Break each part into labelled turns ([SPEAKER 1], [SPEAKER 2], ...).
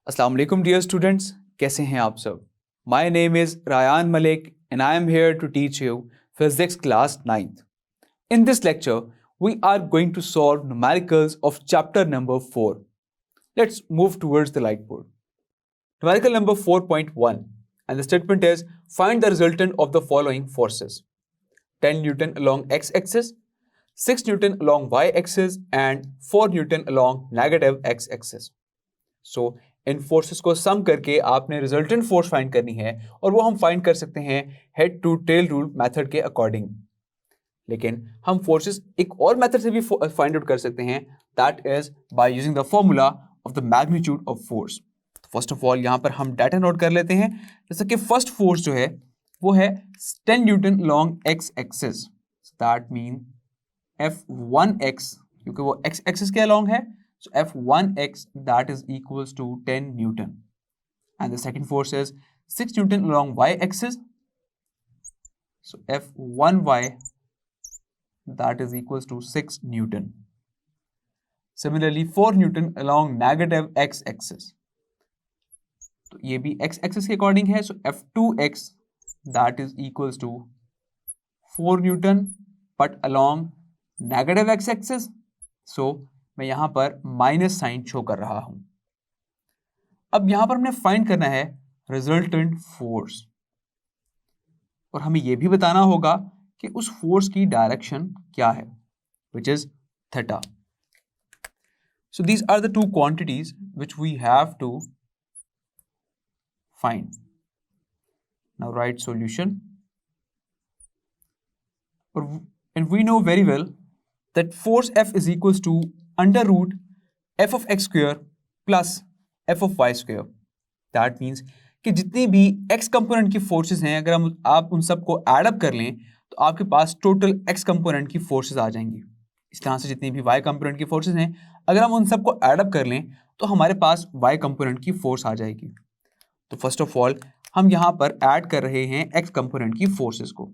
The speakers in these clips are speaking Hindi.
[SPEAKER 1] अस्सलाम वालेकुम डियर स्टूडेंट्स, कैसे हैं आप सब। My name is Rayan Malik and I am here to teach you physics class 9th. In this lecture, we are going to solve numericals of chapter number 4. Let's move towards the whiteboard. Numerical number 4.1, and the statement is find the resultant of the following forces: 10 Newton along x-axis, 6 Newton along y-axis and 4 Newton along negative x-axis. So in forces को सम करके आपने रिजल्टेंट फोर्स फाइंड करनी है और वो हम फाइंड कर सकते हैं head to tail rule method के अकॉर्डिंग। लेकिन हम फोर्सेस एक और मेथड से भी फाइंड आउट कर सकते हैं, that is by using the formula of the magnitude of force. First of all यहाँ पर हम डाटा नोट कर लेते हैं। जैसे कि फर्स्ट फोर्स जो है वो है 10 Newton long x axis, that mean F1x, क्योंकि वो एक्स एक्सिस के अलॉन्ग है, so F1x that is equals to 10 Newton. And the second force is 6 Newton along y-axis, so F1y that is equals to 6 Newton. Similarly 4 Newton along negative x-axis, तो ये भी x-axis के अकॉर्डिंग है, so F2x that is equals to 4 Newton but along negative x-axis, so मैं यहां पर माइनस साइन शो कर रहा हूं। अब यहां पर हमने फाइंड करना है रिजल्टेंट फोर्स, और हमें यह भी बताना होगा कि उस फोर्स की डायरेक्शन क्या है, which is theta. So these are the two quantities which we have to find. Now right solution, and we know very well that force F is equals to under root f of x square plus f of y square. That means कि जितनी भी x कंपोनेंट की फोर्सेस हैं, अगर आप उन सबको एड अप कर लें तो आपके पास टोटल x कंपोनेंट की फोर्सेस आ जाएंगी। इस तरह से जितनी भी y कंपोनेंट की फोर्सेस हैं, अगर हम उन सबको एड अप कर लें तो हमारे पास y कंपोनेंट की फोर्स आ जाएगी। तो फर्स्ट ऑफ ऑल हम यहाँ पर ऐड कर रहे हैं x कंपोनेंट की फोर्सेस को।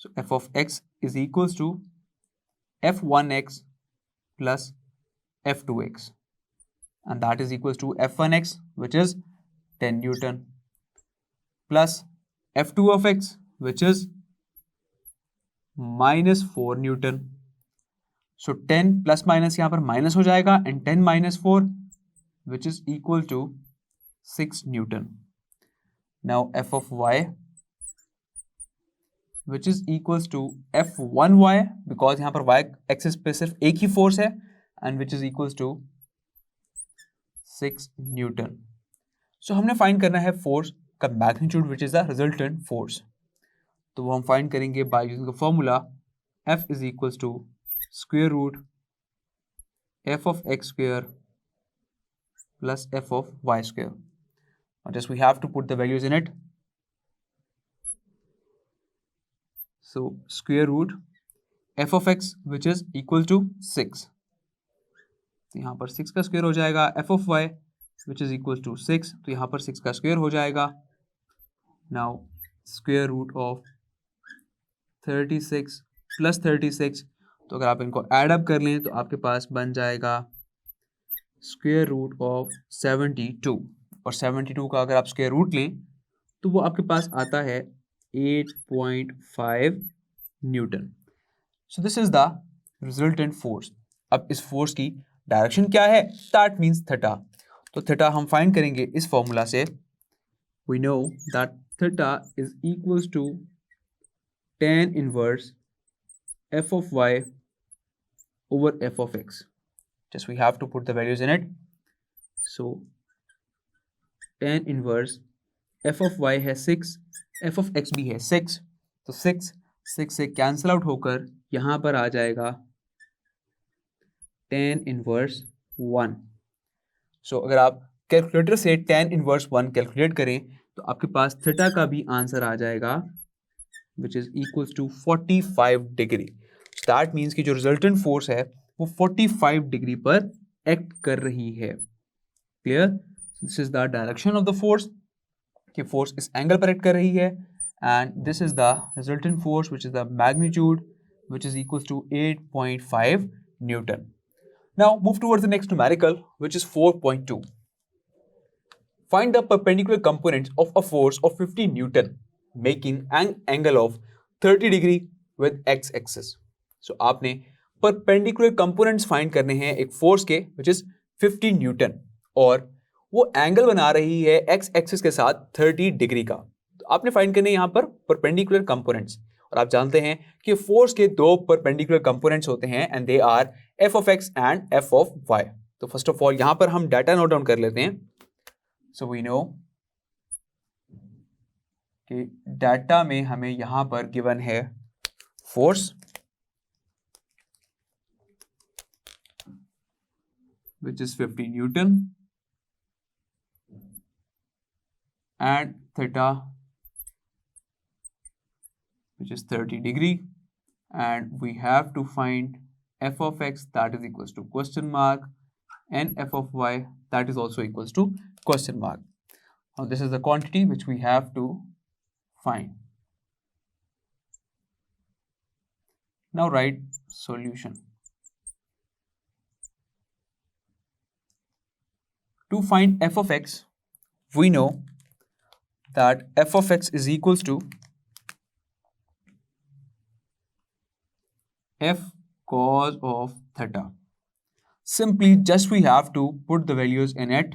[SPEAKER 1] So f of x is equals to f1x plus f2x, and that is equals to f1x, which is 10 Newton, plus f2 of x, which is minus 4 Newton. So 10 plus minus यहाँ पर minus हो जाएगा, and 10 minus 4, which is equal to 6 Newton. Now f of y, which is equals to f1y, because यहाँ पर y एक्सिस पे सिर्फ एक ही फोर्स है, and which is equals to 6 newton. So हमने फाइंड करना है फोर्स का magnitude which is the resultant force. तो वो हम फाइंड करेंगे by using the formula f is equals to square root f of x square plus f of y square. Now just we have to put the values in it. So square root f of x which is equal to 6, तो यहाँ पर 6 का स्क्वायर हो जाएगा, f of y which is equal to 6, तो यहाँ पर 6 का स्क्वायर हो जाएगा। Now square root of 36 plus 36, तो अगर आप इनको ऐड अप कर लें तो आपके पास बन जाएगा स्क्वायर रूट ऑफ 72, और 72 का अगर आप स्क्वायर रूट लें तो वो आपके पास आता है 8.5 newton. So this is the resultant force. अब इस फोर्स की डायरेक्शन क्या है, दैट मींस थीटा। तो थीटा हम फाइंड करेंगे इस फॉर्मूला से। We know that theta is equals to tan inverse f of y over f of x. Just we have to put the values in it. So tan inverse f of y है 6, f of x भी है 6, तो 6 से कैंसिल आउट होकर यहाँ पर आ जाएगा tan इनवर्स 1। सो अगर आप कैलकुलेटर से tan इनवर्स 1 कैलकुलेट करें तो आपके पास थीटा का भी आंसर आ जाएगा which is equals to 45 degree. That means कि जो रिजल्टेंट फोर्स है वो 45 डिग्री पर एक्ट कर रही है। Clear? This is the direction of the force, कि फोर्स इस एंगल पर एक्ट कर रही है, and this is the resultant force which is the magnitude which is equals to 8.5 newton. Now move towards the next numerical, which is 4.2. Find the perpendicular components of a force of 50 Newton making an angle of 30 degree with x-axis. So आपने perpendicular components find करने हैं एक force के which is 50 Newton और वो एंगल बना रही है x-axis के साथ 30 डिग्री का. तो आपने फाइंड करने यहाँ पर perpendicular components और आप जानते हैं कि फोर्स के दो perpendicular components होते हैं and they are f of x and f of y. तो फर्स्ट ऑफ ऑल यहाँ पर हम डाटा नोट डाउन कर लेते हैं. So we know कि डाटा में हमें यहां पर गिवन है force which is 50 Newton and theta which is 30 degree, and we have to find f of x that is equals to question mark and f of y that is also equals to question mark. Now this is the quantity which we have to find. Now write solution. To find f of x, we know that f of x is equals to f cos of theta. Simply just we have to put the values in it.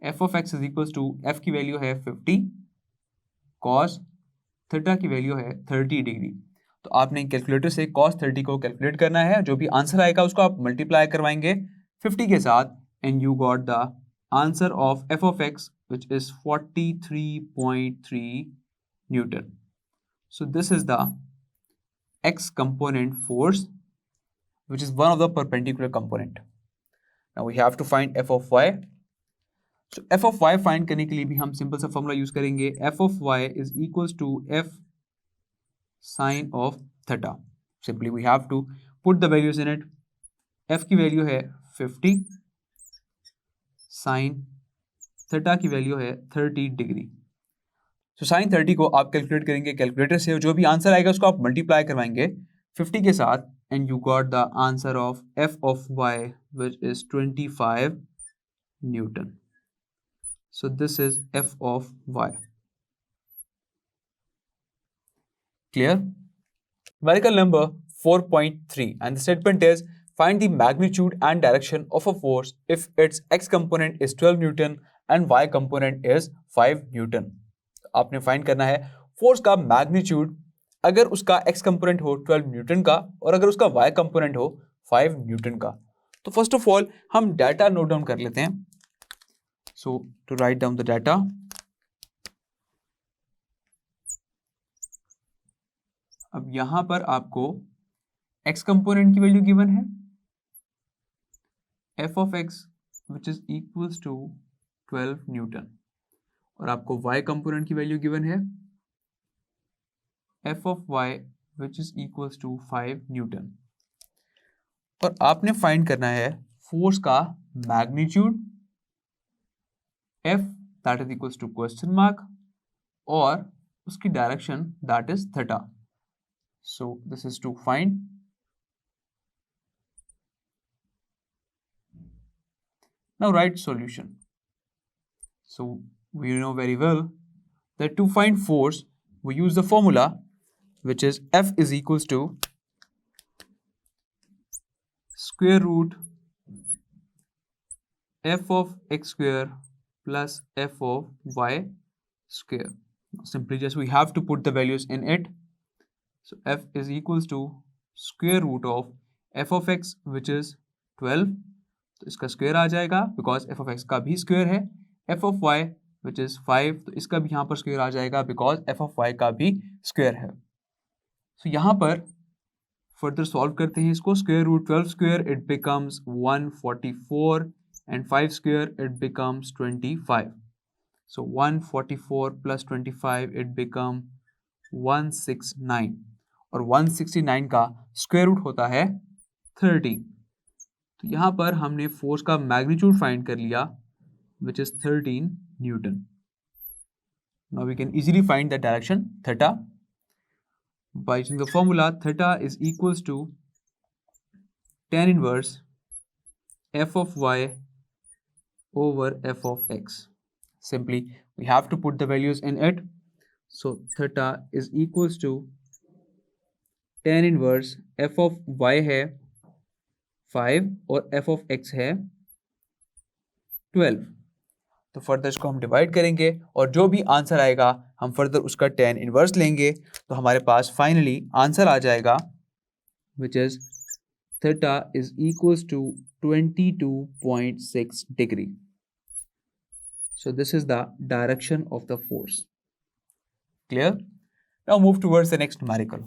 [SPEAKER 1] f of x is equals to f की वैल्यू है 50, cos थीटा की वैल्यू है 30 डिग्री. तो आपने कैलकुलेटर से cos 30 को कैलकुलेट करना है. जो भी आंसर आएगा उसको आप मल्टीप्लाई करवाएंगे 50 के साथ and you got the answer of f of x which is 43.3 Newton. So this is the x component force which is one of the perpendicular component. Now we have to find f of y. So f of y find करने के लिए भी हम सिंपल सा फॉर्मूला यूज करेंगे. f of y is equals to f sin of theta. Simply we have to put the values in it. f की वैल्यू है 50, sin थीटा की वैल्यू है 30 डिग्री. So sin 30 को आप कैलकुलेट करेंगे कैलकुलेटर से. जो भी आंसर आएगा उसको आप मल्टीप्लाई करवाएंगे 50 के साथ and you got the answer of f of y which is 25 Newton. So this is f of y. Clear? Numerical number 4.3 and the statement is find the magnitude and direction of a force if its x component is 12 Newton and y component is 5 Newton. आपने फाइंड करना है फोर्स का मैग्नीट्यूड अगर उसका x कंपोनेंट हो 12 न्यूटन का और अगर उसका y कंपोनेंट हो 5 न्यूटन का. तो फर्स्ट ऑफ ऑल हम डाटा नोट डाउन कर लेते हैं. So to write down the data, अब यहां पर आपको x कंपोनेंट की वैल्यू गिवन है f of x which is equals to 12 newton और आपको y कंपोनेंट की वैल्यू गिवन है f of y which is equals to 5 newton और आपने फाइंड करना है फोर्स का magnitude f that is equals to question mark और उसकी direction that is theta. So this is to find. Now write solution. So we know very well that to find force we use the formula which is F is equals to square root f of x square plus f of y square. Simply just we have to put the values in it. So f is equals to square root of f of x which is 12, तो इसका स्क्वायर आ जाएगा बिकॉज f of x का भी स्क्वायर है. f of y which is 5, तो इसका भी यहाँ पर स्क्वायर आ जाएगा बिकॉज f of y का भी स्क्वायर है. तो यहाँ पर फर्दर सॉल्व करते हैं इसको. Square root 12 square it becomes 144 and 5 square it becomes 25. So 144 plus 25 it become 169 और 169 का स्क्वायर रूट होता है 30. तो यहाँ पर हमने फोर्स का मैग्नीट्यूड फाइंड कर लिया which is 13 Newton. Now we can easily find the direction theta by using the formula. Theta is equals to tan inverse f of y over f of x. Simply we have to put the values in it. So theta is equals to tan inverse f of y है 5 और f of x है 12. तो फर्दर इसको हम डिवाइड करेंगे और जो भी आंसर आएगा हम फर्दर उसका tan इनवर्स लेंगे, तो हमारे पास फाइनली आंसर आ जाएगा which is theta is equals to 22.6 degree. So this is the direction of the force. Clear? Now move towards the next numerical.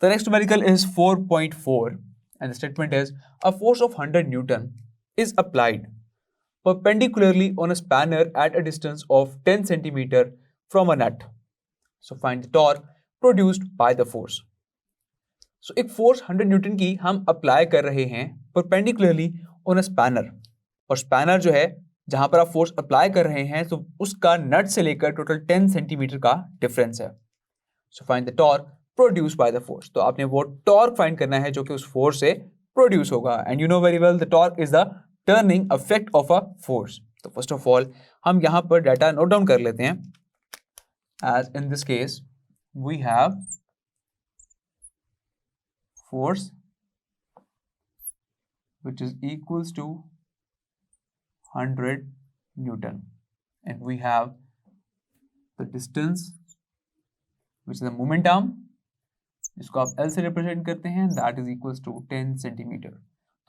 [SPEAKER 1] The next numerical is 4.4 and the statement is a force of 100 Newton is applied perpendicularly on a spanner at a distance of 10 centimeter from a nut. So find the torque produced by the force. So एक force 100 न्यूटन की हम अप्लाई कर रहे हैं perpendicularly on a spanner, और स्पैनर जो है जहां पर आप फोर्स अप्लाई कर रहे हैं तो उसका नट से लेकर टोटल 10 सेंटीमीटर का डिफरेंस है. So find the torque produce by the force. तो आपने वो टॉर्क फाइंड करना है जो कि उस फोर्स से प्रोड्यूस होगा. And you know very well the torque is the turning effect of a force. तो फर्स्ट ऑफ ऑल हम यहां पर डाटा नोट डाउन कर लेते हैं. As in this case we have force which is equals to 100 Newton, and we have the distance which is the moment arm, जिसको आप L से रिप्रेजेंट करते हैं, that is equals to 10 centimetre.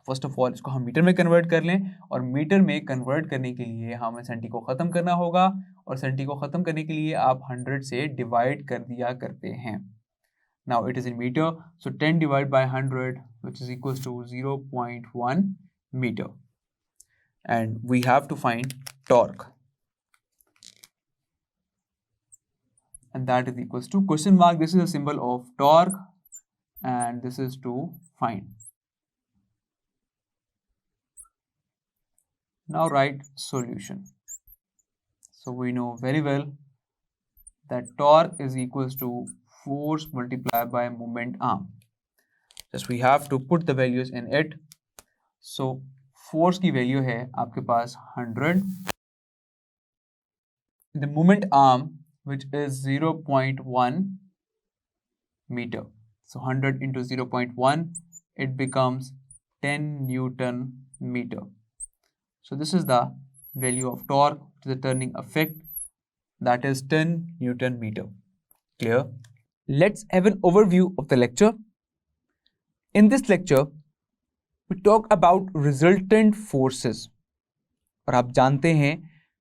[SPEAKER 1] First of all इसको हम मीटर में कन्वर्ट कर लें, और मीटर में कन्वर्ट करने के लिए हमें सेंटी को ख़त्म करना होगा, और सेंटी को ख़त्म करने के लिए आप 100 से डिवाइड कर दिया करते हैं. Now it is in meter, so 10 divided by 100 which is equals to 0.1 meter, and we have to find torque, and that is equals to question mark. This is a symbol of torque and this is to find. Now write solution. So we know very well that torque is equals to force multiplied by moment arm. Just we have to put the values in it. So force की वैल्यू है आपके पास 100, the moment arm which is 0.1 meter. So 100 into 0.1 it becomes 10 Newton meter. So this is the value of torque to the turning effect, that is 10 Newton meter. Clear? Let's have an overview of the lecture. In this lecture, we talk about resultant forces. और आप जानते हैं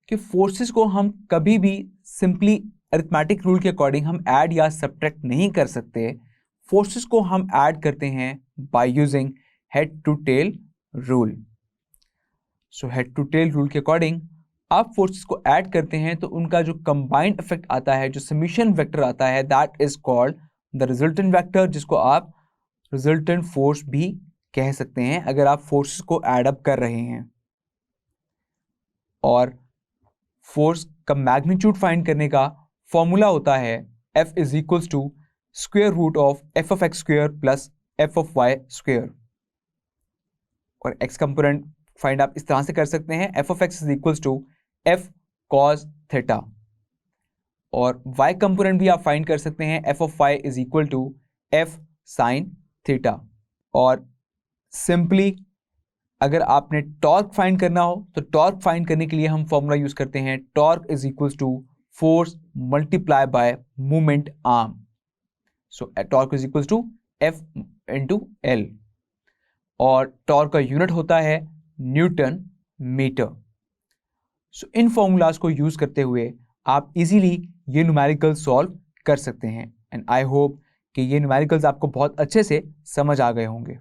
[SPEAKER 1] कि forces को हम कभी भी simply arithmetic rule के अकॉर्डिंग हम add या subtract नहीं कर सकते. Forces को हम add करते हैं by using head to tail rule. So head to tail rule के अकॉर्डिंग आप फोर्सेस को ऐड करते हैं तो उनका जो कंबाइंड इफेक्ट आता है, जो समीशन वेक्टर आता है, that is called the resultant vector, जिसको आप रिजल्टेंट फोर्स भी कह सकते हैं अगर आप फोर्सेस को ऐड अप कर रहे हैं. और फोर्स का मैग्नीट्यूड फाइंड करने का फॉर्मूला होता है F is equals to square root of F of X square plus F of Y square. और एक्स कंपोनेंट फाइंड आप इस तरह से कर सकते हैं, F of X is equals to F cos theta, और y कंपोनेंट भी आप फाइंड कर सकते हैं, F of y is equal to F sine theta. और सिंपली अगर आपने टॉर्क फाइंड करना हो तो टॉर्क फाइंड करने के लिए हम फॉर्मूला यूज करते हैं, torque is equals to force multiply by movement arm. So torque is equals to F into L, और टॉर्क का यूनिट होता है न्यूटन मीटर. सो इन फॉर्मूलाज को यूज करते हुए आप इजीली ये न्यूमेरिकल सॉल्व कर सकते हैं. एंड आई होप कि ये न्यूमेरिकल्स आपको बहुत अच्छे से समझ आ गए होंगे.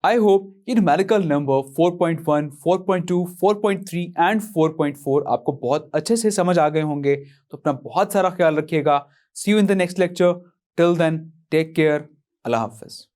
[SPEAKER 1] आई होप ये न्यूमेरिकल नंबर 4.1, 4.2, 4.3 एंड 4.4 आपको बहुत अच्छे से समझ आ गए होंगे. तो अपना बहुत सारा ख्याल रखिएगा. See you in the next lecture. Till then take care. अल्लाह हाफिज.